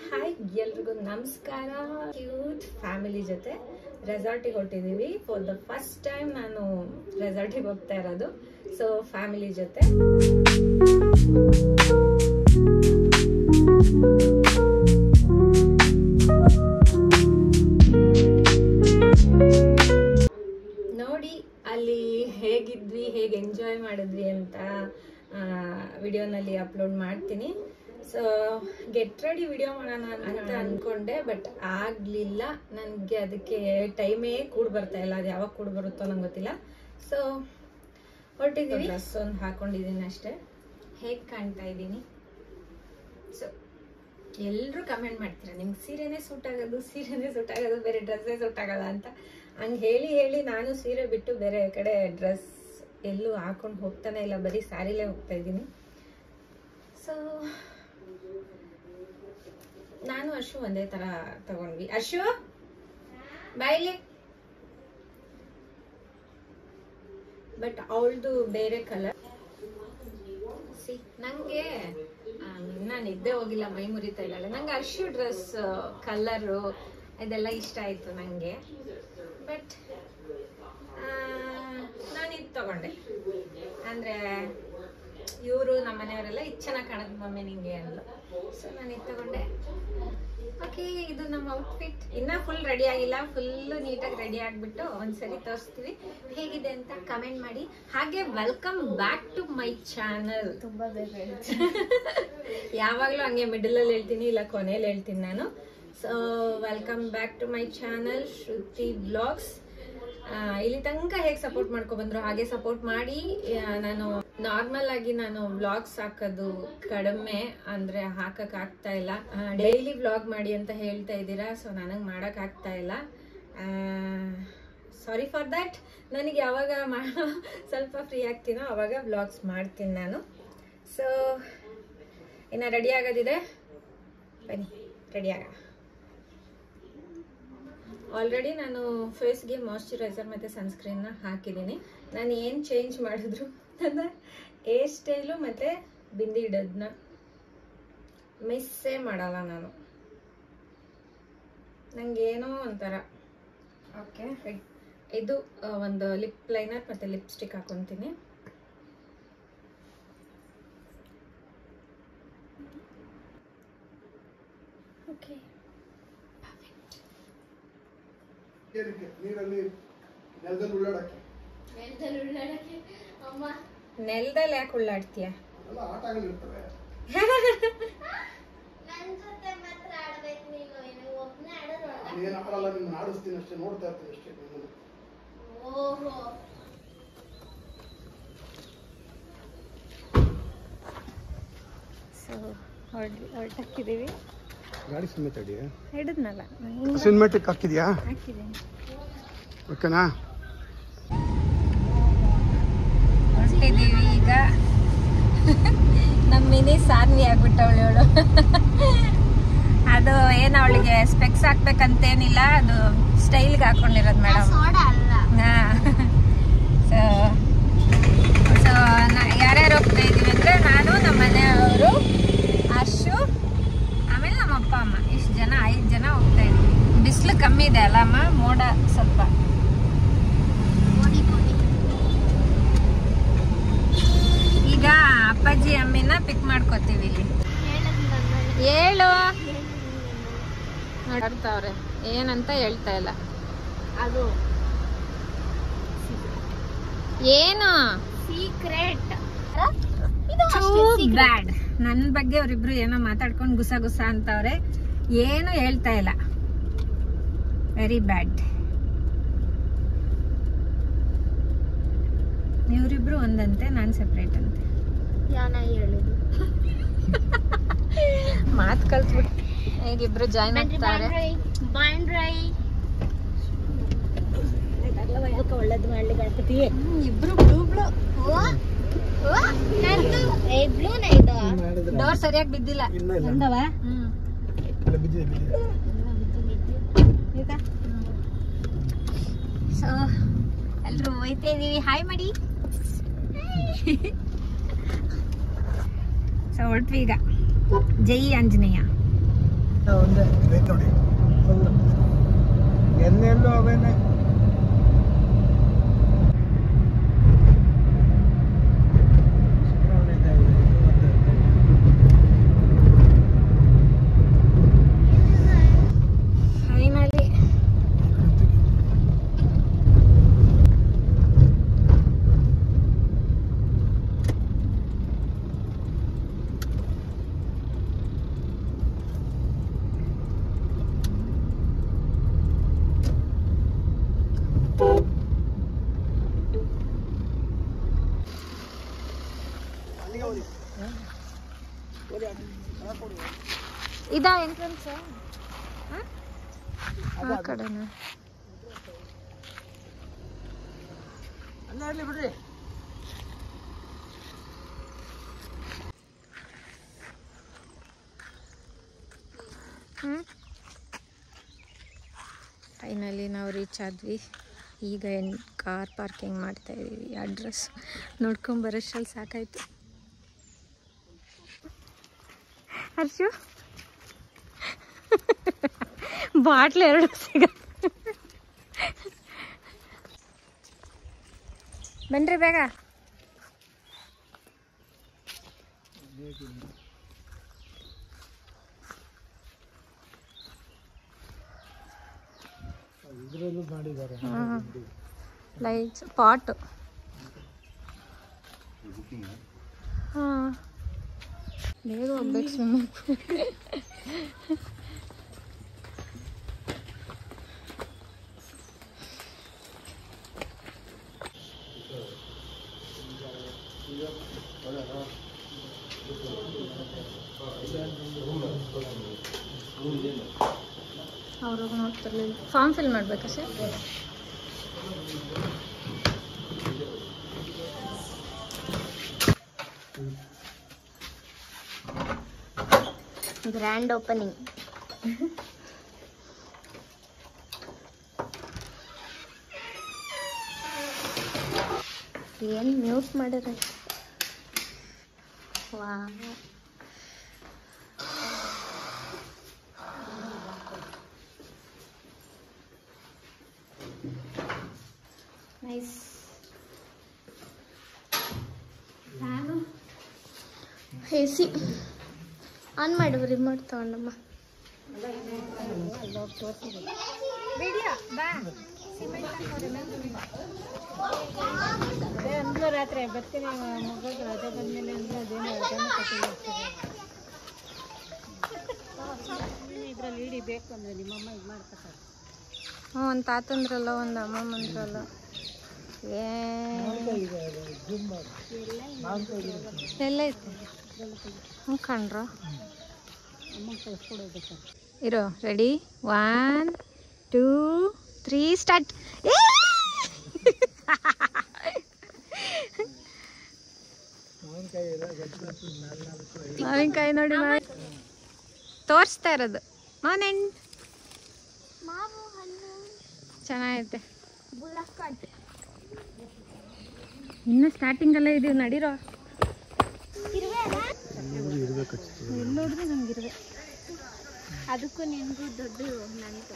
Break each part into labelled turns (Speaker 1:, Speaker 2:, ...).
Speaker 1: Hi ಎಲ್ರಿಗೂ ನಮಸ್ಕಾರ. Cute family ಜೊತೆ ರೆಸಾರ್ಟಿಗೆ ಹೊರಟಿದ್ದೀವಿ. ಫಾರ್ ದ ಫಸ್ಟ್ ಟೈಮ್ ನಾನು ರೆಸಾರ್ಟಿಗೆ ಹೋಗ್ತಾ ಇರೋದು. ಸೊ ಫ್ಯಾಮಿಲಿ ಜೊತೆ ನೋಡಿ ಅಲ್ಲಿ ಹೇಗಿದ್ವಿ, ಹೇಗೆ ಎಂಜಾಯ್ ಮಾಡಿದ್ವಿ ಅಂತ ವಿಡಿಯೋನಲ್ಲಿ ಅಪ್ಲೋಡ್ ಮಾಡ್ತೀನಿ. ಸೊ ಗೆಟ್ ರೆಡಿ ವಿಡಿಯೋ ಮಾಡೋಣ ಅಂತ ಅನ್ಕೊಂಡೆ, ಬಟ್ ಆಗ್ಲಿಲ್ಲ. ನನಗೆ ಅದಕ್ಕೆ ಟೈಮೇ ಕೂಡ್ ಬರ್ತಾ ಇಲ್ಲ. ಅದು ಯಾವಾಗ ಕೂಡ್ ಬರುತ್ತೋ ನಂಗೆ ಗೊತ್ತಿಲ್ಲ. ಸೊ ಹೊರಟಿದ್ದೀವಿ. ಡ್ರೆಸ್ ಒಂದು ಹಾಕೊಂಡಿದ್ದೀನಿ ಅಷ್ಟೇ. ಹೇಗೆ ಕಾಣ್ತಾ ಇದ್ದೀನಿ? ಸೊ ಎಲ್ಲರೂ ಕಮೆಂಟ್ ಮಾಡ್ತೀರಾ, ನಿಮ್ಗೆ ಸೀರೆನೇ ಸೂಟ್ ಆಗೋದು, ಬೇರೆ ಡ್ರೆಸ್ಸೇ ಸೂಟ್ ಆಗಲ್ಲ ಅಂತ. ಹಂಗೆ ಹೇಳಿ ನಾನು ಸೀರೆ ಬಿಟ್ಟು ಬೇರೆ ಕಡೆ ಡ್ರೆಸ್ ಎಲ್ಲೂ ಹಾಕೊಂಡು ಹೋಗ್ತಾನೆ ಇಲ್ಲ, ಬರೀ ಸ್ಯಾರಿಲೇ ಹೋಗ್ತಾ ಇದ್ದೀನಿ. ಸೊ ನಾನು ಅರ್ಶು ಒಂದೇ ತರ ತಗೊಂಡ್ವಿ. ಅರ್ಶು ಬಾಯ್ಲಿ. ಬಟ್ ಅವಳದು ಬೇರೆ ಕಲರ್. ಸಿ ನಂಗೆ ನಾನು ನಿದ್ದೆ ಹೋಗಿಲ್ಲ, ಮೈ ಮುರಿತಾ ಇದ್ದಾಳೆ. ನಂಗೆ ಅರ್ಶು ಡ್ರೆಸ್ ಕಲರು ಇದೆಲ್ಲ ಇಷ್ಟ ಆಯ್ತು ನಂಗೆ. ಬಟ್ ನಾನು ಇದು ತಗೊಂಡೆ. ಅಂದ್ರೆ ಇವರು ನಮ್ಮ ಮನೆಯವರೆಲ್ಲ ಇದು ಚೆನ್ನಾಗಿ ಕಾಣುತ್ತೆ ಮಮ್ಮಿ ನಿಂಗೆ ಅಂದ್ಲು. ಸೊ ನಾನು ಇದು ತಗೊಂಡೆ. ಓಕೆ, ಇದು ನಮ್ಮ ಔಟ್ಫಿಟ್. ಇನ್ನ ಫುಲ್ ರೆಡಿ ಆಗಿಲ್ಲ. ಫುಲ್ ನೀಟಾಗಿ ರೆಡಿ ಆಗಿಬಿಟ್ಟು ಒಂದ್ಸರಿ ತೋರಿಸ್ತೀವಿ ಹೇಗಿದೆ ಅಂತ ಕಮೆಂಟ್ ಮಾಡಿ. ಹಾಗೆ welcome back to my channel. ತುಂಬಾ ಬೇಗ ಯಾವಾಗಲೂ ಹಂಗೆ ಮಿಡಲ್ ಅಲ್ಲಿ ಹೇಳ್ತೀನಿ, ಇಲ್ಲ ಕೊನೆಯಲ್ಲಿ ಹೇಳ್ತೀನಿ ನಾನು. So welcome back to my channel Shruti vlogs. ಇಲ್ಲಿ ತನಕ ಹೇಗೆ ಸಪೋರ್ಟ್ ಮಾಡ್ಕೊ ಬಂದ್ರು ಹಾಗೆ ಸಪೋರ್ಟ್ ಮಾಡಿ. ನಾನು ನಾರ್ಮಲ್ ಆಗಿ ನಾನು ವ್ಲಾಗ್ಸ್ ಹಾಕೋದು ಕಡಿಮೆ, ಅಂದ್ರೆ ಹಾಕಕ್ ಆಗ್ತಾ ಇಲ್ಲ. ಡೈಲಿ ವ್ಲಾಗ್ ಮಾಡಿ ಅಂತ ಹೇಳ್ತಾ ಇದ್ದೀರಾ. ಸೊ ನನಗೆ ಮಾಡಕ್ ಆಗ್ತಾ ಇಲ್ಲ. Sorry for that. ನನಗೆ ಯಾವಾಗ ಸ್ವಲ್ಪ ಫ್ರೀ ಆಗ್ತೀನೋ ಅವಾಗ ವ್ಲಾಗ್ಸ್ ಮಾಡ್ತೀನಿ ನಾನು. ಸೊ ಇನ್ನು ರೆಡಿ ಆಗೋದಿದೆ, ಬನ್ನಿ ರೆಡಿ ಆಗ. ಆಲ್ರೆಡಿ ನಾನು ಫೇಸ್ಗೆ ಮಾಯ್ಶ್ಚರೈಸರ್ ಮತ್ತು ಸನ್ಸ್ಕ್ರೀನ್ನ ಹಾಕಿದ್ದೀನಿ. ನಾನು ಏನು ಚೇಂಜ್ ಮಾಡಿದ್ರು ನನ್ನ ಹೇರ್ ಸ್ಟೈಲು ಮತ್ತು ಬಿಂದಿ ಇಡೋದನ್ನ ಮಿಸ್ಸೇ ಮಾಡಲ್ಲ ನಾನು. ನನಗೇನೋ ಒಂಥರ. ಓಕೆ, ಇದು ಒಂದು ಲಿಪ್ ಲೈನರ್ ಮತ್ತು ಲಿಪ್ಸ್ಟಿಕ್ ಹಾಕೊತೀನಿ. ಓಕೆ, ನೆಲದಲ್ಲಿ ಯಾಕೆ ಉಳ್ಳಾಡ್ತೀಯ? ಹೊರಟಾಕಿದ್ದೀವಿ.
Speaker 2: ಗಾಡಿ ಸಿನಿಮೆಟಿಕ್
Speaker 1: ಹಿಡಿದ್ನಲ್ಲ,
Speaker 2: ಸಿನಿಮೆಟಿಕ್ ಹಾಕಿದ್ಯಾ?
Speaker 1: ಹಾಕಿದ್ದೀನಿ.
Speaker 2: ಓಕೆನಾ?
Speaker 1: ಹೊರಟಿದ್ದೀವಿ ಈಗ. ನಮ್ಮ ಮಿನಿ ಸಾನ್ವಿ ಆಗ್ಬಿಟ್ಟವಳು ಇವಳು. ಅದು ಏನು ಅವಳಿಗೆ ಸ್ಪೆಕ್ಸ್ ಹಾಕ್ಬೇಕಂತೇನಿಲ್ಲ, ಅದು ಸ್ಟೈಲ್ಗೆ ಹಾಕೊಂಡಿರೋದು ಮೇಡಮ್. ಸೊ ಯಾರ್ಯಾರು ಹೋಗ್ತಾ ಇದೀವಿ ಅಂದ್ರೆ ನಾನು, ನಮ್ಮ ಮನೆಯವರು, ಅರ್ಶು, ಆಮೇಲೆ ನಮ್ಮ ಅಪ್ಪ ಅಮ್ಮ. ಇಷ್ಟು ಜನ, 5 ಜನ ಹೋಗ್ತಾ ಇದೀವಿ. ಬಿಸಿಲು ಕಮ್ಮಿ ಇದೆ ಅಲ್ಲಮ್ಮ, ಮೋಡ ಸ್ವಲ್ಪ. ಈಗ ಅಪ್ಪಾಜಿ ಅಮ್ಮಿನ ಪಿಕ್ ಮಾಡ್ಕೋತೀವಿ ಇಲ್ಲಿ. ಹೇಳು ನೋಡ್ತಾವ್ರೆ, ಏನಂತ ಹೇಳ್ತಾ ಇಲ್ಲ.
Speaker 3: ಅದು
Speaker 1: ಏನು
Speaker 3: ಸೀಕ್ರೆಟ್.
Speaker 1: ಬ್ಯಾಡ್. ನನ್ನ ಬಗ್ಗೆ ಅವರಿಬ್ರು ಏನೋ ಮಾತಾಡ್ಕೊಂಡು ಗುಸ ಅಂತವ್ರೆ, ಏನು ಹೇಳ್ತಾ ಇಲ್ಲ. Very bad. ಇವರಿಬ್ರು ಒಂದಂತೆ, ನಾನು ಸೆಪ್ರೇಟ್ ಅಂತೆ.
Speaker 3: ಯಾನ ಹೇಳುದು
Speaker 1: ಮಾತು ಕಲ್ತ್ಬಿಟ್ಟು ಹೇಗಿಬ್ರು ಜಾಯ್ನ್ ಆಗ್ತಾರೆ.
Speaker 3: ಒಳ್ಳೇದು ಮಾಡ್ಲಿ ಗಣಪತಿ.
Speaker 1: ಇಬ್ರು ಬ್ಲೂ ಡೋರ್ ಸರಿಯಾಗಿ ಬಿದ್ದಿಲ್ಲ. ಸೊ ಎಲ್ರು ಹೋಯ್ತಾ ಇದೀವಿ. ಹಾಯ್ ಮಾಡಿ. ಸೊ ಹೊರಟ್ವಿ ಈಗ. ಜೈ ಆಂಜನೇಯ.
Speaker 2: ಒಂದೇ ನೋಡಿ ಫುಲ್ ಎಣ್ಣೆಲ್ಲೂ ಅವೇನೆ.
Speaker 1: ಫೈನಲಿ ಇದಾ ಎಂಟ್ರೆನ್ಸ್ ಆ ಕಡೆನಾ?
Speaker 2: ಬಿಡ್ರಿ.
Speaker 1: ಫೈನಲಿ ನಾವು ರೀಚ್ ಆದ್ವಿ. ಈಗ ಕಾರ್ ಪಾರ್ಕಿಂಗ್ ಮಾಡ್ತಾ ಇದೀವಿ. ಅಡ್ರೆಸ್ ನೋಡ್ಕೊಂಬರೋಷ್ಟ್ರಲ್ಲಿ ಸಾಕಾಯ್ತು. ಹರ್ಷು ಬಾಟ್ಲ್ 2 ಸಿಗತ್ತೆ. ಬನ್ರಿ ಬೇಗ. Lights pot. ಹಾಂ ಬೇಗ ಹೋಗ್ಬೇಕು ಸ್ವಿಮ್ಮಿಂಗ್ ಪೂಲ್. ಅವ್ರಿಗೆ ನೋಡ್ತಿರ್ಲಿಲ್ಲ. ಫಾರ್ಮ್ ಫಿಲ್ ಮಾಡ್ಬೇಕಾ ಸರ್?
Speaker 3: Grand opening. ಏನು ಮ್ಯೂಟ್ ಮಾಡಿರ? ವಾ ನೈಸ್. ನಾನು AC ಆನ್ ಮಾಡು. ರಿಮೋಟ್ ತಗೊಂಡಮ್ಮ.
Speaker 1: ಅಂದ್ಲು ರಾತ್ರಿ ಬರ್ತೀನಿ ಮಗು ರಜೆ ಬಂದ್ಮೇಲೆ ಅಂದ್ರೆ ಅದೇನು ಅರ್ಧನೂ ಕೊಟ್ಟಿಲ್ಲ. ಇದ್ರಲ್ಲಿ ಇಡಿ ಬೇಕು ಅಂದ್ರೆ ನಿಮ್ಮಮ್ಮ ಇದು ಮಾಡ್ತಾರೆ. ಹ್ಞೂ, ಒಂದು ತಾತಂದ್ರಲ್ಲ, ಒಂದು ಅಮ್ಮಮ್ಮಂದ್ರಲ್ಲ. ಎಲ್ಲ ಐತೆ ಹ್ಞೂ ಕಣ್ರ. ಇರೋ ರೆಡಿ 1 2 3 ಸ್ಟಾರ್ಟ್. ಮಾವಿನಕಾಯಿ ನೋಡಿ ತೋರಿಸ್ತಾ ಇರೋದು. ಮಾನೆಣ್ ಚೆನ್ನಾಗೈತೆ. ಇನ್ನು ಸ್ಟಾರ್ಟಿಂಗ್ ಎಲ್ಲ ಇದೀವಿ. ನಡೀರೋ ಎಲ್ಲೋದ್ರೂ ನಂಗಿರುವೆ.
Speaker 3: ಅದಕ್ಕೂ ನಿನ್ಗೂ ದೊಡ್ಡ ನಂಟು.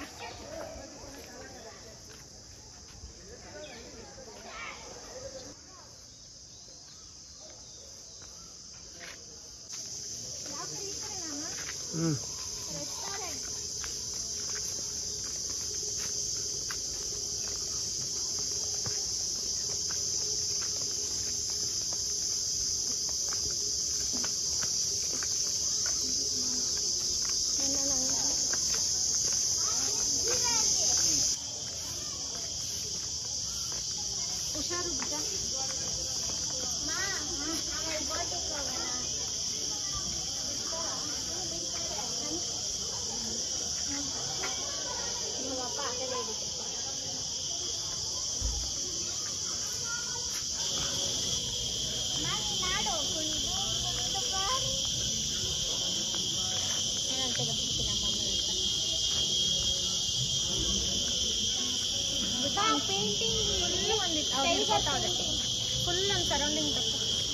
Speaker 3: ಫುಲ್ ಒಂದು ಸರೌಂಡಿಂಗ್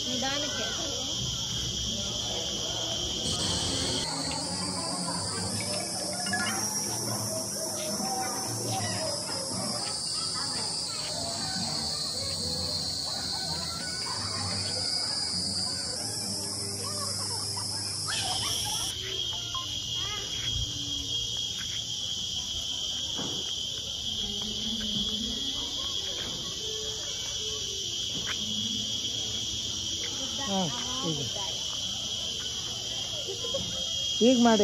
Speaker 3: ನಿಧಾನಕ್ಕೆ
Speaker 2: ಈಗ ಮಾಡು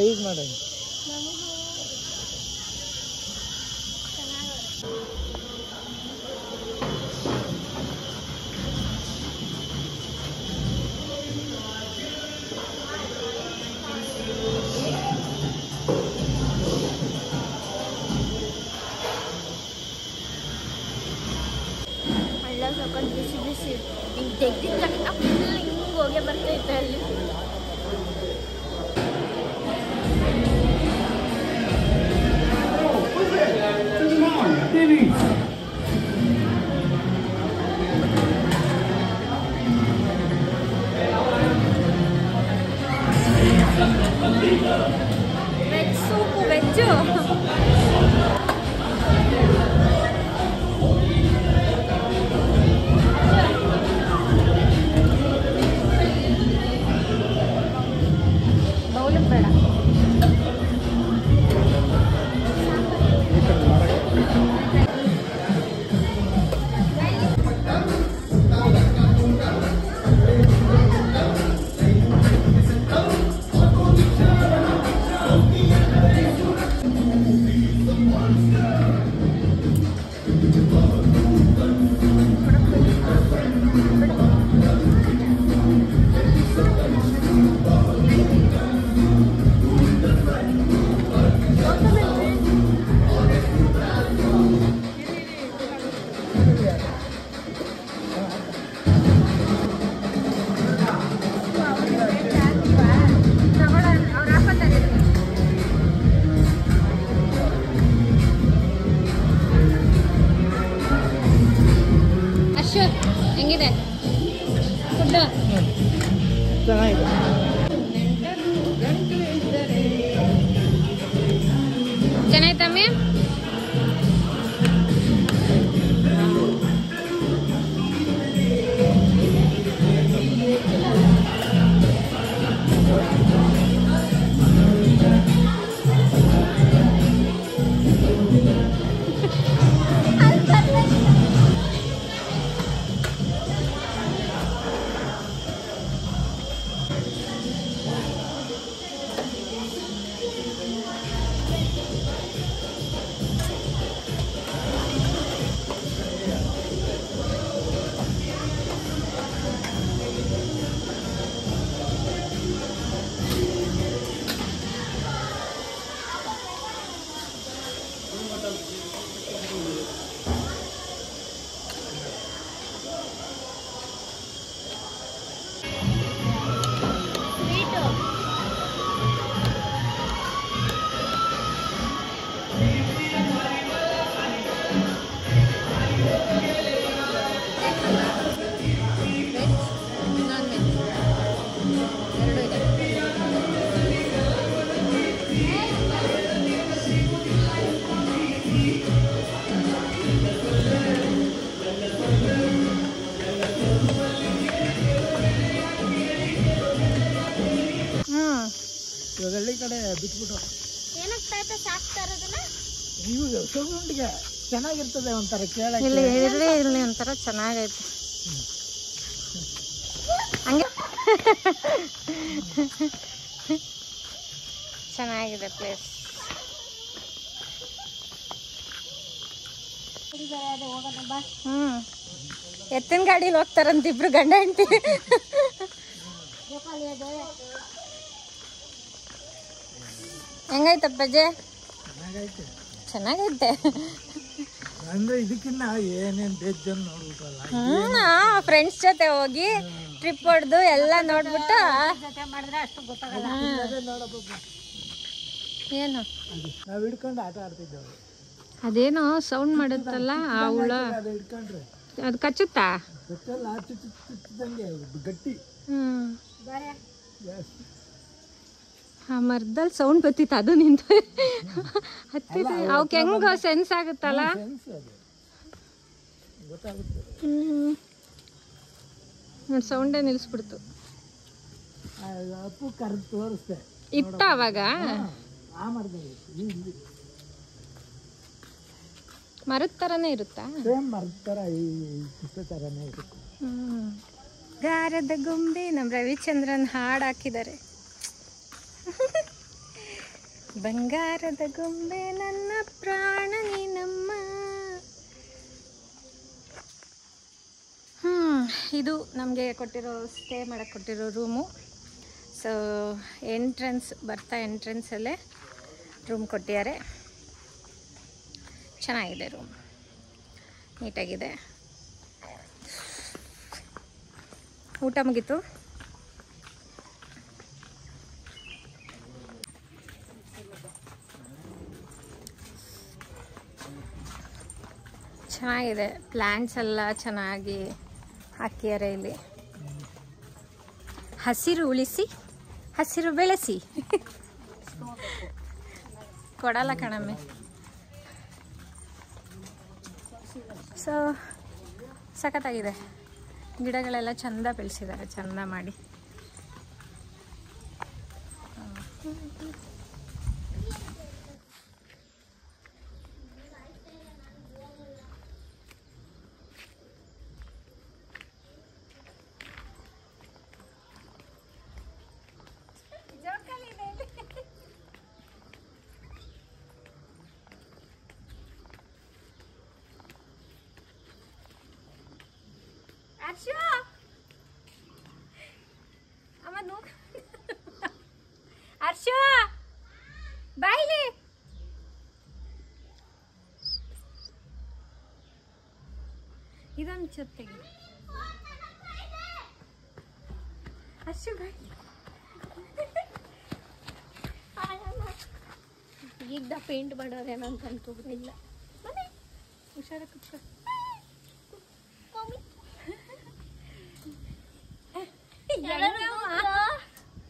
Speaker 3: ಹಳ್ಳ ಸೊಕ್ಕಲ್ ಬಿಸಿ ಬಿಸಿ ಹಿಂಗೆ ತೆಗ್ದಿದ್ದ ತಕ್ಷಣ ಫುಲ್ ಹಿಂಗೆ ಹೋಗೇ ಬರ್ತೈತೆ ಅಲ್ಲಿ. ವೆಜ್ ಸೂಪು ವೆಜ್ಜು ಬೌಲಿಗೆ ಬೇಡ. ಹೆಂಗಿದೆ ಫುಡ್?
Speaker 2: ಚೆನ್ನಾಗಿದೆ.
Speaker 3: ಚೆನ್ನಾಯ್ತಮ್ಮಿ?
Speaker 2: ಇವಾಗ ಹಳ್ಳಿ ಕಡೆ ಬಿಟ್ಬಿಟ್ಟು
Speaker 3: ಏನಾಗ್ತಾ ಸಾಕ್ತಾ ಇರೋದನ್ನ
Speaker 2: ಇವಾಗ ಸೌಂಡ್ಗೆ ಚೆನ್ನಾಗಿರ್ತದೆ ಒಂಥರ ಕೇಳಕ್ಕೆ.
Speaker 3: ಇಲ್ಲಿ ಇಲ್ಲಿ ಒಂಥರ ಚೆನ್ನಾಗೈತೆ ಹಂಗೆ ಚೆನ್ನಾಗಿದೆ ಪ್ಲೇಸ್. ಎತ್ತಿನ ಗಾಡಿಲಿ ಹೋಗ್ತಾರಂತ ಇಬ್ರು ಗಂಡ ಹೆಂಡತಿ. ಹೆಂಗೈತಪ್ಪಜ್ಜೆ? ಚೆನ್ನಾಗೈತೆ
Speaker 2: ಅಂದ್ರೆ ಇದಕ್ಕಿನ್ನ ಏನೇನ್ ಬೇಜನ್ ನೋಡ್ಬಿಟ್ಟಲ್ಲ.
Speaker 3: ಫ್ರೆಂಡ್ಸ್ ಜೊತೆ ಹೋಗಿ ಟ್ರಿಪ್ ಹೊಡೆದು ಎಲ್ಲ ನೋಡ್ಬಿಟ್ಟು ಏನು
Speaker 2: ನಾವ್ ಹಿಡ್ಕೊಂಡು ಆಟ ಆಡ್ತಿದ್ದೇವೆ.
Speaker 3: ಅದೇನೋ ಸೌಂಡ್ ಮಾಡುತ್ತಲ್ಲ ಆ ಹುಳ,
Speaker 2: ಅದು ಹಿಡ್ಕೊಂಡ್ರೆ
Speaker 3: ಅದು ಕಚ್ಚುತ್ತಾ?
Speaker 2: ಗೊತ್ತಲ್ಲ, ಚುಚ್ಚಿದಂಗೆ ಗಟ್ಟಿ.
Speaker 3: ಆ ಮರದಲ್ಲಿ ಸೌಂಡ್ ಬತ್ತಿತ್ತು, ಅದು ನಿಂತು ಹತ್ತಿತ್ತು. ಅವಕ್ಕೆ ಹೆಂಗ ಸೆನ್ಸ್ ಆಗುತ್ತಲ್ಲ. ನೋಡಿ ಸೌಂಡೇ ನಿಲ್ಲಿಸ್ಬಿಡ್ತು.
Speaker 2: ಅಪ್ಪು ಕರೆದು ತೋರಿಸ್ದೆ
Speaker 3: ಇತ್ತ ಅವಾಗ
Speaker 2: ಆ ಮರದಲ್ಲಿ
Speaker 3: ಮರದ ಥರನೇ ಇರುತ್ತಾ?
Speaker 2: ಸೇಮ್ ಮರದ ಥರ ಇಷ್ಟ ಥರನೇ ಇರುತ್ತೆ.
Speaker 3: ಗಾರದ ಗೊಂಬೆ ನಮ್ಮ ರವಿಚಂದ್ರನ್ ಹಾಡು ಹಾಕಿದ್ದಾರೆ. ಬಂಗಾರದ ಗೊಂಬೆ ನನ್ನ ಪ್ರಾಣ ನೀನಮ್ಮ. ಇದು ನಮಗೆ ಕೊಟ್ಟಿರೋ ಸ್ಟೇ ಮಾಡೋಕ್ಕೆ ಕೊಟ್ಟಿರೋ ರೂಮು. ಸೊ ಎಂಟ್ರೆನ್ಸಲ್ಲೇ ರೂಮ್ ಕೊಟ್ಟಿದ್ದಾರೆ. ಚೆನ್ನಾಗಿದೆ ರೂಮ್, ನೀಟಾಗಿದೆ. ಊಟ ಮುಗೀತು. ಚೆನ್ನಾಗಿದೆ, ಪ್ಲ್ಯಾಂಟ್ಸ್ ಎಲ್ಲ ಚೆನ್ನಾಗಿ ಹಾಕಿದ್ದಾರೆ ಇಲ್ಲಿ. ಹಸಿರು ಉಳಿಸಿ ಹಸಿರು ಬೆಳೆಸಿ ಕೊಡಲ್ಲ ಕಣಮ್ಮೆ. ಸೊ ಸಖತ್ತಾಗಿದೆ, ಗಿಡಗಳೆಲ್ಲ ಚಂದ ಬೆಳೆಸಿದ್ದಾರೆ, ಚಂದ ಮಾಡಿ. ಹರ್ಷ ಬಾಯ್ಲಿ. ಇದೊಂದು ಜೊತೆಗೆ ಹರ್ಷ ಬಾಯ್. ಈಗ ಪೇಂಟ್ ಮಾಡೋರೇನೋ ಅಂತ ಅನ್ಕೋಬಿಟ್ಟಿಲ್ಲ. ಹುಷಾರ ಕುತ್ಕೊ.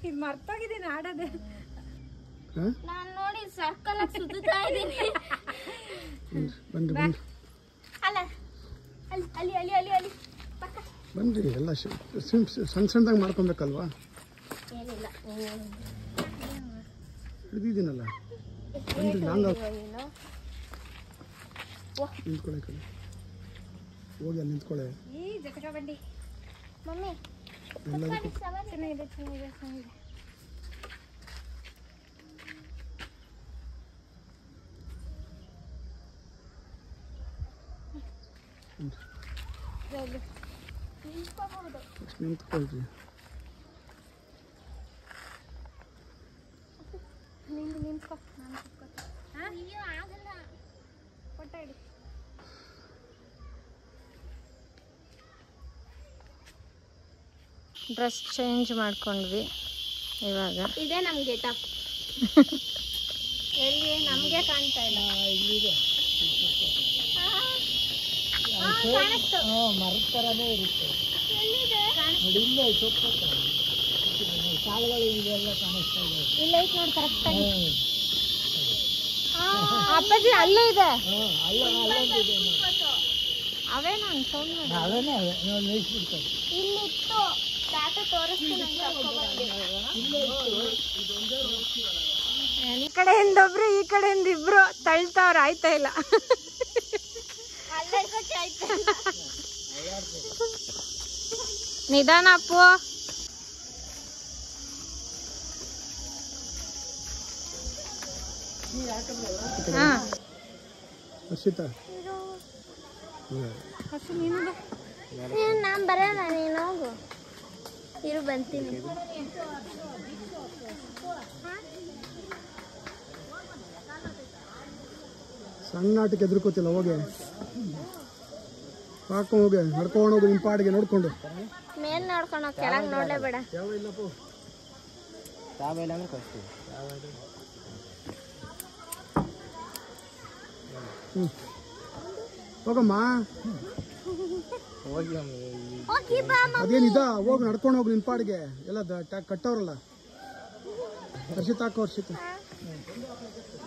Speaker 3: ಇದು ಮರ್ತೋಗಿದ್ದೀನಿ ಆಡೋದೆ.
Speaker 4: ನಾನು ನೋಡಿ ಸರ್ಕಲ್ ಸುತ್ತಾ ಇದ್ದೀನಿ. ಅಲ್ಲ ಅಲ್ಲಿ ಅಲ್ಲಿ ಅಲ್ಲಿ ಅಲ್ಲಿ
Speaker 5: ಬನ್ರಿ, ಎಲ್ಲ ಸಣ್ಣ ಸಣ್ಣದಾಗಿ ಮಾಡ್ಕೊಬೇಕಲ್ವಾ?
Speaker 4: ಏನಿಲ್ಲ
Speaker 5: ಹಿಡಿದಿದ್ದೀನಲ್ಲ, ಬನ್ರಿ. ಲಾಂಗ್ ನಿಂತ್ಕೊಳ್ಳೆ ಕಡೆ ಹೋಗಿ ಅಲ್ಲಿ ನಿಂತ್ಕೊಳ್ಳೆ.
Speaker 3: ಈ ಜಟಕ ಬಂಡಿ
Speaker 4: ಮಮ್ಮಿ.
Speaker 5: ಎಲ್ಲದಕ್ಕೂ
Speaker 3: ಚೆನ್ನಾಗಿದೆ ಚೆನ್ನಾಗಿದೆ ಚೆನ್ನಾಗಿದೆ.
Speaker 5: ನಿಂತ್ಕೊಳ್ರಿ.
Speaker 3: ನಿಂತ್ಕೊ, ನಾನು
Speaker 4: ಅಯ್ಯೋ ಆಗಲ್ಲ.
Speaker 3: ಫೋಟೋ ಇಡಿ. ಡ್ರೆಸ್ ಚೇಂಜ್ ಮಾಡ್ಕೊಂಡ್ವಿ ಇವಾಗ.
Speaker 4: ಇದೇ ನಮ್ ಗೆಟಪ್. ಎಲ್ಲಿ ನಮ್ಗೆ ಕಾಣ್ತಾ ಇಲ್ಲ. ಕಾಣಿಸ್ತು.
Speaker 2: ಮರದ ಥರನೇ ಇರುತ್ತೆ.
Speaker 4: ಎಲ್ಲಿದೆ?
Speaker 2: ನೋಡಿ ಇಲ್ಲೇ ಸಾಲುಗಳು ಇದೆಲ್ಲ ಕಾಣಿಸ್ತಾ ಇದೆ.
Speaker 4: ಇಲ್ಲ ಐತ್ ನೋಡಿ ಕರೆಕ್ಟ್ ಆಗಿ.
Speaker 3: ಅಪ್ಪಾಜಿ ಅಲ್ಲೇ ಇದೆ.
Speaker 2: ಅಲ್ಲೊಂದಿದೆ.
Speaker 3: ಅವೇ ನಾನು ಸೌಂಡ್ ಮಾಡಿ
Speaker 2: ಅವೇನೇ ಅವೆ ನೋಡಿ ನಿಲ್ಲಿಸ್ಬಿಡ್ತಾರೆ.
Speaker 4: ಇಲ್ಲಿತ್ತು ಟಾಟಾ ತೋರಿಸ್ತೀನಿ ಅಂತ ಕರ್ಕೊಂಡ್ಬಂದೆ.
Speaker 3: ಈ ಕಡೆಯಿಂದ ಒಬ್ರು ಈ ಕಡೆಯಿಂದ ಇಬ್ರು ತಳ್ತಾವ್ರ, ಆಯ್ತಾ ಇಲ್ಲ.
Speaker 4: ಅಲ್ಲೇ ಆಯ್ತು.
Speaker 3: ನಿಧಾನ ಅಪ್ಪು. ಹಾ
Speaker 5: ಹರ್ಷಿತಾ,
Speaker 3: ಹಸು ನೀನದ.
Speaker 4: ನಾನ್ ಬರಲ್ಲ, ನೀನು ಹೋಗು. ಇರು ಬಂತೀನಿ.
Speaker 5: ಸಣ್ಣ ಆಟಕ್ಕೆ ಎದುರ್ಕೋತಿಲ್ಲ, ಹೋಗಿ ಹಾಕೊಂಡು ಹೋಗಿ ನಡ್ಕೊಂಡು ಹೋಗಿ ನಿಮ್ಮ ಪಾಡಿಗೆ ನೋಡ್ಕೊಂಡು.
Speaker 4: ಮೇಲ್ ನೋಡ್ಕೊಂಡು ಕೆಳಗ್ ನೋಡ್ಲೇಬೇಡ.
Speaker 5: ಹೋಗಮ್ಮ, ಅದೇನಿದ, ಹೋಗಿ ನಡ್ಕೊಂಡು ಹೋಗಿ ನಿನ್ ಪಾಡಿಗೆ. ಎಲ್ಲ ಕಟ್ಟವ್ರಲ್ಲ. ಹರ್ಷಿತ ಹಾಕೋ, ಹರ್ಷಿತ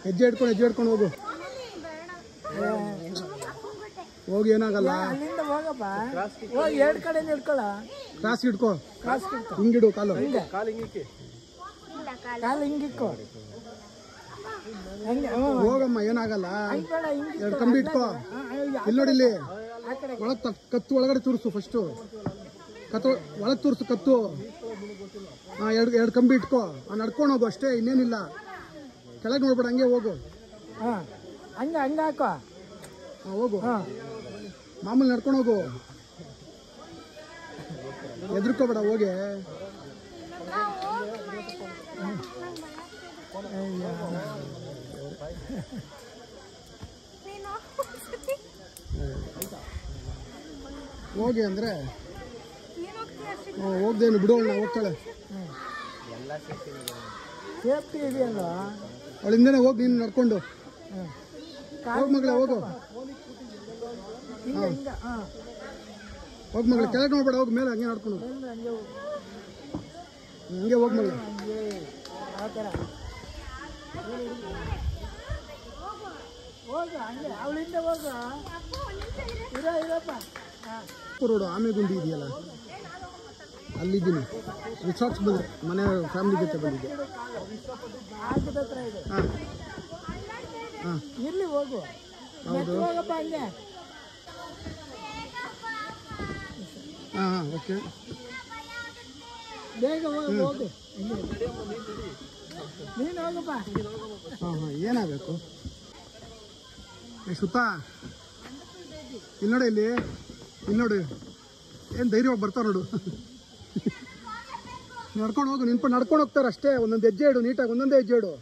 Speaker 5: ಹೆಜ್ಜೆ ಹಿಡ್ಕೊಂಡು ಹೋಗು. ಹೋಗಿ, ಏನಾಗಲ್ಲ.
Speaker 2: ಅಲ್ಲಿಂದ ಹೋಗಪ್ಪ, ಹೋಗಿ ಎರಡು ಕಡೆ ನಿಡ್ಕೊಳ.
Speaker 5: ಕ್ರಾಸ್ ಇಟ್ಕೋ, ಹಿಂಗಿಡು ಕಾಲು.
Speaker 2: ಕಾಲು ಹಿಂಗಿಕ್ಕೋ.
Speaker 5: ಹೋಗಮ್ಮ, ಏನಾಗಲ್ಲ. ಎರಡು ಕಂಬಿ ಇಟ್ಕೋ. ಇಲ್ಲಿ ನೋಡಿ, ಇಲ್ಲಿ ಒಳಗ್ ಕತ್ತು ಒಳಗಡೆ ತೋರಿಸು. ಫಸ್ಟು ಕತ್ತು ಒಳಗೆ ತೋರಿಸು, ಕತ್ತು. ಎರಡು ಕಂಬಿ ಇಟ್ಕೋ, ನಡ್ಕೊಂಡು ಹೋಗು ಅಷ್ಟೇ, ಇನ್ನೇನಿಲ್ಲ. ಕೆಳಗೆ ನೋಡ್ಬೇಡ, ಹಂಗೆ ಹೋಗು.
Speaker 2: ಹಾಂ ಹಂಗೆ ಹಾಕೋ.
Speaker 5: ಹೋಗು.
Speaker 2: ಹಾಂ
Speaker 5: ಮಾಮೂಲಿ ನಡ್ಕೊಂಡು ಹೋಗು, ಎದ್ರುಕೋಬೇಡ, ಹೋಗಿ. ಹೋಗಿ ಅಂದ್ರೆ ಹೋಗ್ದೇನು ಬಿಡೋಣ, ಹೋಗ್ತಾಳೆ.
Speaker 2: ಸೇಫ್ಟಿ ಇದೆಯಲ್ಲ
Speaker 5: ಅವಳಿಂದನೇ ಹೋಗಿ ನೀನು ನಡ್ಕೊಂಡು ಹೋಗಿ ಮಗಳೇ, ಹೋಗು. ಹೋಗಿ ಮಗಳೇ, ಕೆಳಗೆ ನೋಡ್ಬೇಡ, ಹೋಗಿ ಮೇಲೆ ಹಂಗೆ ನಡ್ಕೊಂಡು ಹಂಗೆ ಹೋಗಿ ಮಗಳೇ.
Speaker 2: ಆ ಥರ ಹೋಗ, ಹಂಗೆ ಅವಳಿಂದ ಹೋಗ. ಇರಪ್ಪ. ಹಾಂ
Speaker 5: ರೋಡು ಆಮೆಗುಂಡಿ ಇದೆಯಲ್ಲ, ಅಲ್ಲಿದ್ದೀನಿ. ರಿಸಾರ್ಟ್ಸ್ ಬಂದರೆ ಮನೆ ಫ್ಯಾಮಿಲಿ ಜೊತೆ ಬಂದಿದ್ದೆ.
Speaker 2: ಆಗದ ಹತ್ರ ಇದೆ.
Speaker 5: ಹಾಂ ಹಾಂ
Speaker 2: ಇಲ್ಲಿ ಹೋಗು.
Speaker 5: ಹೌದು.
Speaker 2: ಹೋಗಪ್ಪ ಹಂಗೆ.
Speaker 5: ಹಾಂ ಹಾಂ ಓಕೆ.
Speaker 2: ಬೇಗ ಹೋಗು. ನೀನು ಹೋಗಪ್ಪ.
Speaker 5: ಹಾಂ ಹಾಂ ಏನಾಗಬೇಕು? ಸುತ್ತಾ ಇಲ್ಲಿ ನೋಡಿ, ಇಲ್ಲಿ ನೋಡಿ, ಏನು ಧೈರ್ಯವಾಗಿ ಬರ್ತಾರೆ ನೋಡು. ನಡ್ಕೊಂಡು ಹೋಗು, ನಿನ್ಕೊಂಡು ನಡ್ಕೊಂಡು ಹೋಗ್ತಾರೆ ಅಷ್ಟೇ. ಒಂದೊಂದು ಹೆಜ್ಜೆ ಇಡು, ನೀಟಾಗಿ ಒಂದೊಂದೇ ಹೆಜ್ಜೆ ಇಡು.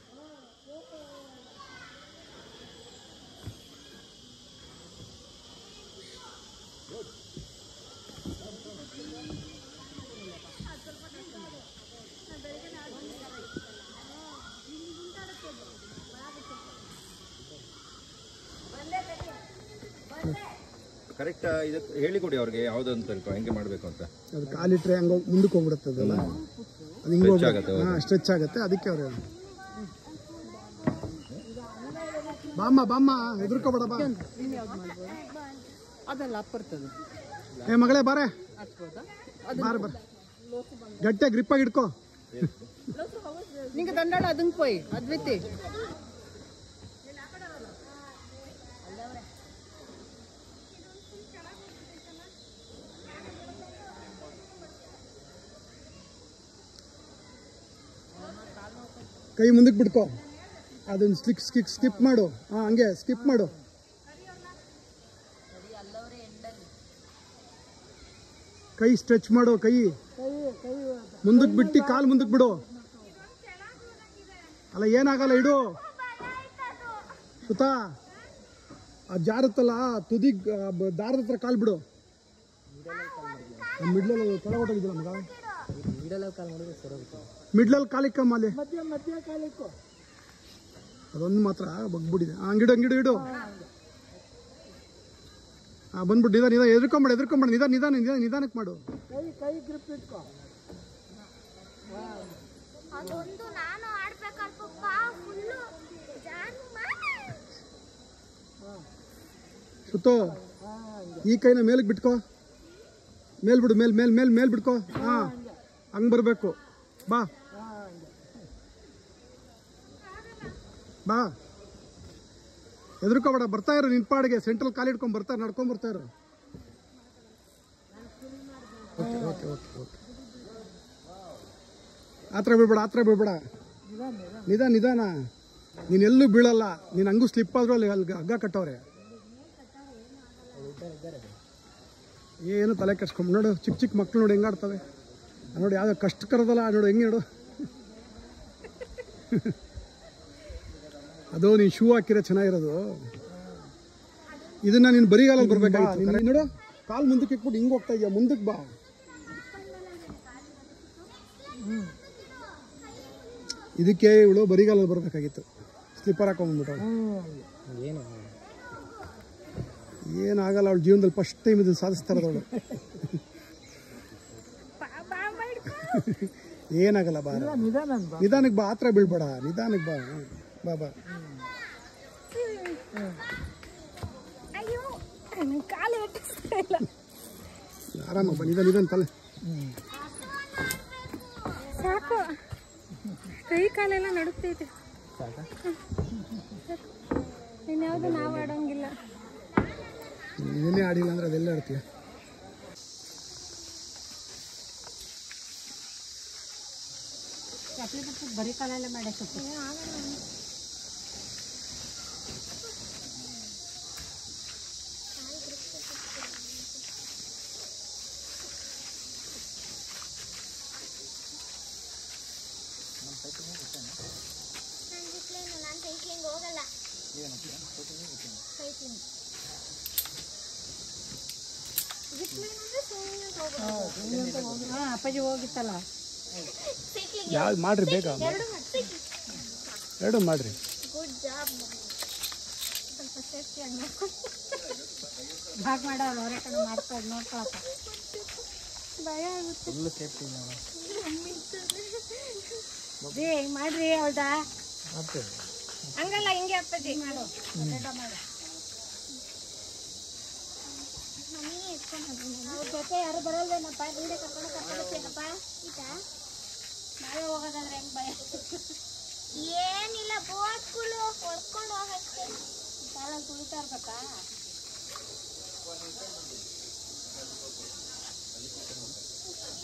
Speaker 6: ಕರೆಕ್ಟ್ ಇದಕ್ಕೆ ಹೇಳಿಕೊಡಿ ಅವ್ರಿಗೆ ಯಾವ್ದು ಅಂತ ಸ್ವಲ್ಪ ಹೆಂಗೆ ಮಾಡಬೇಕು ಅಂತ.
Speaker 5: ಅದು ಕಾಲಿಟ್ರೆ ಹಂಗೆ ಮುಂದಕ್ಕೆ ಹೋಗ್ಬಿಡುತ್ತೆ ಅದಲ್ಲ, ಅದು ಹಿಂಗೆ ಹೋಗುತ್ತೆ. ಹಾಂ ಸ್ಟ್ರೆಚ್ ಆಗುತ್ತೆ, ಅದಕ್ಕೆ ಅವ್ರು ಬಾಮ್ಮ ಹೆದರ್ಕೋಬೇಡ ಬಾ.
Speaker 2: ಅದೆಲ್ಲ ಅಪ್ಪರ್ತದೆ.
Speaker 5: ಏ ಮಗಳೇ ಬಾರೆ, ಬಾರೆ ಗಟ್ಟಿಯಾಗಿ ಗ್ರಿಪ್ಪಾಗಿ ಇಟ್ಕೋ.
Speaker 2: ನಿಂಗೆ ದಂಡಾಳ ಅದನ್ನ ಪೋಯ್ ಅದ್ವಿತಿ.
Speaker 5: ಕೈ ಮುಂದಕ್ಕೆ ಬಿಡ್ಕೋ, ಅದನ್ನು ಸ್ಕಿಪ್ ಮಾಡು. ಹಾಂ ಹಂಗೆ ಸ್ಕಿಪ್ ಮಾಡು. ಕೈ ಸ್ಟ್ರೆಚ್ ಮಾಡು, ಕೈ ಮುಂದಕ್ಕೆ ಬಿಟ್ಟು ಕಾಲು ಮುಂದಕ್ಕೆ ಬಿಡು. ಅಲ್ಲ ಏನಾಗಲ್ಲ, ಇಡು. ಸುತ್ತಾ ಅದು ಜಾರುತ್ತಲ್ಲ, ತುದಿ ದಾರದ ಹತ್ರ ಕಾಲು ಬಿಡು. ಮಿಡ್ಲಲ್ಲಿ ಕೆಳಗೊಟ್ಟೋಗಿದ್ದಿಲ್ಲ ಮಗ, ಮಿಡ್ಲಲ್ಲಿ ಕಾಲಿಕ್ಕಮ್ಮ ಅಲ್ಲಿ,
Speaker 2: ಮಧ್ಯ ಕಾಲಿಕ್ಕೋ.
Speaker 5: ಅದೊಂದು ಮಾತ್ರ ಬಗ್ಬಿಟ್ಟಿದೆ. ಹಂಗಿಡು. ಹಾಂ ಬಂದ್ಬಿಟ್ಟು ನಿಧಾನ ಎದ್ರುಕೊಂಬೇಡ, ನಿಧಾನಕ್ಕೆ ಮಾಡು.
Speaker 2: ಕೈ ಗ್ರಿಪ್ ಇಟ್ಕೋ.
Speaker 4: ಅದೊಂದು ನಾನು ಆಡ್ಬೇಕಾದ್ರೆ ಪಪ್ಪ ಫುಲ್ಲು ಜಾನು
Speaker 5: ಸುತ್ತೋ ಈ ಕೈನ ಮೇಲಕ್ಕೆ ಬಿಟ್ಕೋ, ಬಿಡು, ಮೇಲ್ ಬಿಟ್ಕೋ. ಹಾಂ ಹಂಗೆ ಬರಬೇಕು. ಬಾ ಎದ್ರುಕೋಬೇಡ, ಬರ್ತಾ ಇರು ನಿನ್ ಪಾಡಿಗೆ. ಸೆಂಟ್ರಲ್ ಕಾಲು ಇಟ್ಕೊಂಡು ಬರ್ತಾರೆ, ನಡ್ಕೊಂಡ್ ಬರ್ತಾ ಇರು. ಓಕೆ ಆತ್ರ ಬೀಳ್ಬೇಡ. ನಿಧಾನ. ನೀನೆಲ್ಲೂ ಬೀಳಲ್ಲ. ನೀನು ಹಂಗೂ ಸ್ಲಿಪ್ ಆದ್ರೂ ಅಲ್ಲಿ ಹಗ್ಗ ಕಟ್ಟವ್ರೆ. ಏನು ತಲೆ ಕೆಡ್ಸ್ಕೊಂಡ್ ನೋಡು, ಚಿಕ್ಕ ಮಕ್ಳು ನೋಡಿ ಹೆಂಗಾಡ್ತವೆ ನೋಡಿ. ಯಾವ್ದು ಕಷ್ಟಕರದಲ್ಲ ನೋಡು, ಹೆಂಗೆ ನೋಡು. ಅದು ನೀನು ಶೂ ಹಾಕಿರೋ ಚೆನ್ನಾಗಿರೋದು. ಇದನ್ನ ನೀನು ಬರಿಗಾಲಲ್ಲಿ ಬರ್ಬೇಕಾಗಿತ್ತು. ನೋಡು, ಕಾಲು ಮುಂದಕ್ಕೆ ಇಟ್ಬಿಟ್ಟು ಹಿಂಗೆ ಹೋಗ್ತಾ ಇದೆಯಾ, ಮುಂದಕ್ಕೆ ಬಾ. ಇದಕ್ಕೆ ಇವಳು ಬರಿಗಾಲಲ್ಲಿ ಬರಬೇಕಾಗಿತ್ತು, ಸ್ಲಿಪ್ಪರ್ ಹಾಕೊಂಡ್ಬಿಟ್ಟು. ಏನಾಗಲ್ಲ, ಅವಳು ಜೀವನದಲ್ಲಿ ಫಸ್ಟ್ ಟೈಮ್ ಇದನ್ನು ಸಾಧಿಸ್ತಾ ಇರೋದು ಅವಳು. ಏನಾಗಲ್ಲ, ಬಾ ನಿಧಾನಕ್ಕೆ ಬಾ, ಆತ್ರ ಬೀಳ್ಬೇಡ, ನಿಧಾನಕ್ಕೆ ಬಾ.
Speaker 4: ಅಯ್ಯೋ ಕಾಲು ಎಟ್ಟಿಸ್ತಾ ಇಲ್ಲ.
Speaker 5: ಆರಾಮ ಬಾ, ನಿಧಾನ ತಲೆ
Speaker 3: ಸಾಕು. ಕೈ ಕಾಲೆಲ್ಲ ನಡುತ್ತೈತೆ. ಇನ್ಯಾವುದು ನಾವು ಆಡೋಂಗಿಲ್ಲ.
Speaker 5: ಏನೇ ಆಡಿಲ್ಲ ಅಂದ್ರೆ ಅದೆಲ್ಲ ಆಡ್ತೀಯ.
Speaker 3: ಬರೀ ಕಾಲೆಲ್ಲ ಮಾಡಿ
Speaker 4: ನಾನು ಸೈಕ್ಲಿಂಗ್ ಹೋಗಲ್ಲ. ಸೈಕ್ಲಿಂಗ್
Speaker 3: ಅಪ್ಪಾಜಿ ಹೋಗಿತ್ತಲ್ಲ.
Speaker 2: ಯಾವ್ದು ಮಾಡ್ರಿ ಬೇಗ ಎರಡು ಮಾಡ್ರಿ.
Speaker 4: Good job. ಸ್ವಲ್ಪ ಸೇಫ್ಟಿಯಾಗಿ ನೋಡ್ಕೊಂಡು
Speaker 3: ಭಾಗ್ ಮಾಡೋರು ಅವರೇ ಕಡೆ ಮಾಡ್ಕೊಂಡು ನೋಡ್ಕೊಳಪ್ಪ.
Speaker 4: ಭಯ ಆಗುತ್ತೆ.
Speaker 2: ಫುಲ್ ಸೇಫ್ಟಿ
Speaker 3: ಹಿಂಗ್ ಮಾಡ್ರಿ ಹೌದಾ?
Speaker 2: ಮಾಡ್ತೇವೆ.
Speaker 3: ಹಂಗಲ್ಲ ಹಿಂಗೆ ಅಪ್ಪಾಜಿ ಮಾಡು.
Speaker 4: ಅವ್ರ ಜೊತೆ ಯಾರು ಬರಲ್ವೇನಪ್ಪ? ಹಿಂದೆ ಕರ್ಕೊಂಡೇನಪ್ಪ? ಈತಾ ನಾವೇ ಹೋಗೋದಾದ್ರೆ ಹೆಂಗ್ ಭಯ? ಏನಿಲ್ಲ, ಬೋಟ್ಗಳು ಹೊಡ್ಕೊಂಡು ಹೋಗಕ್ಕೆ ಕಾಲಲ್ಲಿ ತುಳಿತಾ ಇರ್ಬೇಕಾ?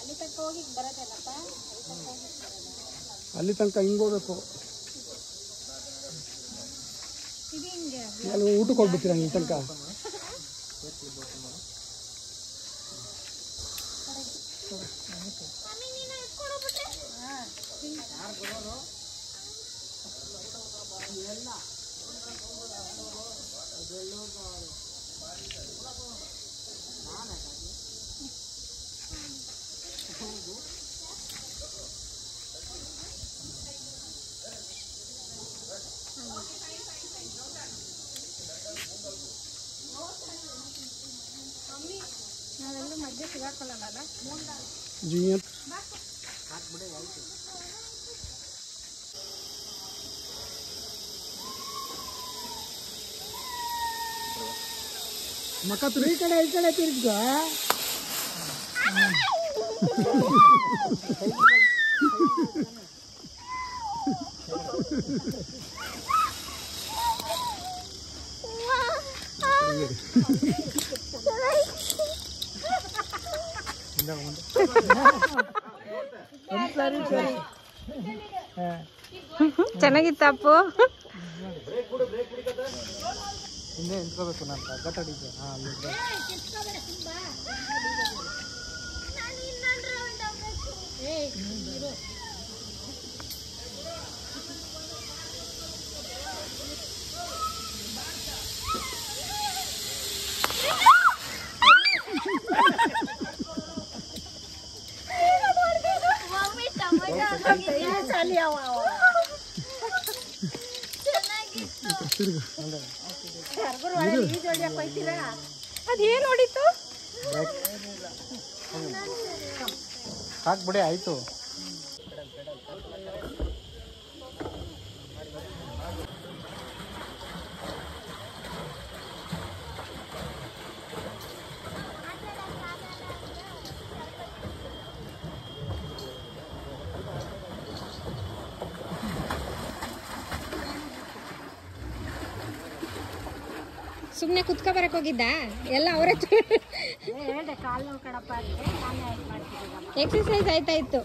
Speaker 4: ಅಲ್ಲಿ ತನಕ ಹೋಗಿ ಬರೋದೇನಪ್ಪ?
Speaker 2: ಅಲ್ಲಿ ತನಕ ಹಿಂಗೆ ಹೋಗ್ಬೇಕು. ಅಲ್ಲಿ ಊಟಕ್ಕೆ ಹೋಗ್ಬಿಡ್ತೀರ ಇಲ್ಲಿ ತನಕ?
Speaker 3: ನಾವೆಲ್ಲೂ ಮಧ್ಯೆ ಸಿಗಾಕೊಳ್ಳಲ್ಲ.
Speaker 2: ಜೀ
Speaker 5: ಮಕ್ಕ
Speaker 2: ಈ ಕಡೆ ತಿರ್ಗ.
Speaker 3: ಚೆನ್ನಾಗಿತ್ತಪ್ಪು.
Speaker 2: ಹಿಂದೆ ನಿಂತ್ಕೋಬೇಕು ನಾನು ಗಟ್ಟಡಿದ್ದೆ.
Speaker 3: ಅದೇನು ಹೊಡಿತು?
Speaker 2: ಸಾಕ್ಬಿಡಿ ಆಯ್ತು.
Speaker 3: ಸುಮ್ಮನೆ ಕುತ್ಕೊ ಬರಕ್ ಹೋಗಿದ್ದ ಎಲ್ಲ ಅವರೇ. ಎಕ್ಸರ್ಸೈಸ್ ಆಯ್ತಾಯ್ತು.